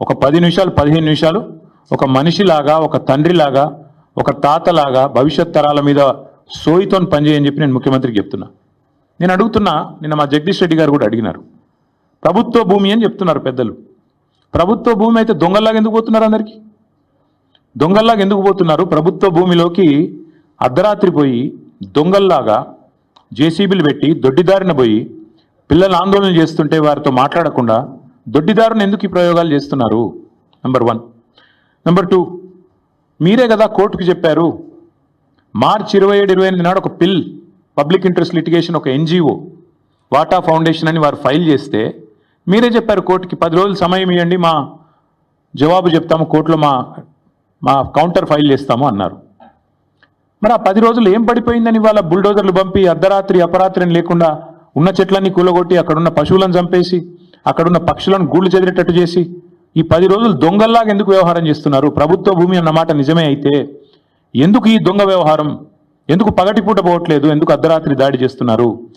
ఒక 10 నిమిషాలు 15 నిమిషాలు ఒక మనిషిలాగా, ఒక తండ్రిలాగా, ఒక తాతలాగా భవిష్యత్ తరాల మీద సోయితో పనిచేయని చెప్పి నేను ముఖ్యమంత్రికి చెప్తున్నా. నేను అడుగుతున్నా, నిన్న మా జగదీష్ రెడ్డి గారు కూడా అడిగినారు, ప్రభుత్వ భూమి అని చెప్తున్నారు పెద్దలు. ప్రభుత్వ భూమి అయితే దొంగల్లాగా ఎందుకు పోతున్నారు? అందరికీ దొంగల్లాగా ఎందుకు పోతున్నారు? ప్రభుత్వ భూమిలోకి అర్ధరాత్రి పోయి దొంగల్లాగా జేసీబీలు పెట్టి దొడ్డిదారిన పోయి పిల్లలు ఆందోళన చేస్తుంటే వారితో మాట్లాడకుండా దొడ్డిదారుని ఎందుకు ఈ ప్రయోగాలు చేస్తున్నారు? నెంబర్ 1. నెంబర్ 2, మీరే కదా కోర్టుకు చెప్పారు, మార్చి 27, 28 నాడు ఒక పిల్ పబ్లిక్ ఇంట్రెస్ట్ లిటిగేషన్ ఒక ఎన్జిఓ వాటా ఫౌండేషన్ అని వారు ఫైల్ చేస్తే మీరే చెప్పారు కోర్టుకి 10 రోజులు సమయం ఇవ్వండి, మా జవాబు చెప్తాము, కోర్టులో మా కౌంటర్ ఫైల్ చేస్తాము అన్నారు. మరి ఆ 10 రోజులు ఏం పడిపోయిందని వాళ్ళ బుల్డోజర్లు పంపి అర్ధరాత్రి అపరాత్రిని లేకుండా ఉన్న చెట్లన్నీ కూలగొట్టి అక్కడున్న పశువులను చంపేసి అక్కడున్న పక్షులను గూళ్ళు చెదిరేటట్టు చేసి ఈ 10 రోజులు దొంగల్లాగా ఎందుకు వ్యవహారం చేస్తున్నారు? ప్రభుత్వ భూమి అన్నమాట నిజమే అయితే ఎందుకు ఈ దొంగ వ్యవహారం? ఎందుకు పగటిపూట పోవట్లేదు? ఎందుకు అర్ధరాత్రి దాడి చేస్తున్నారు?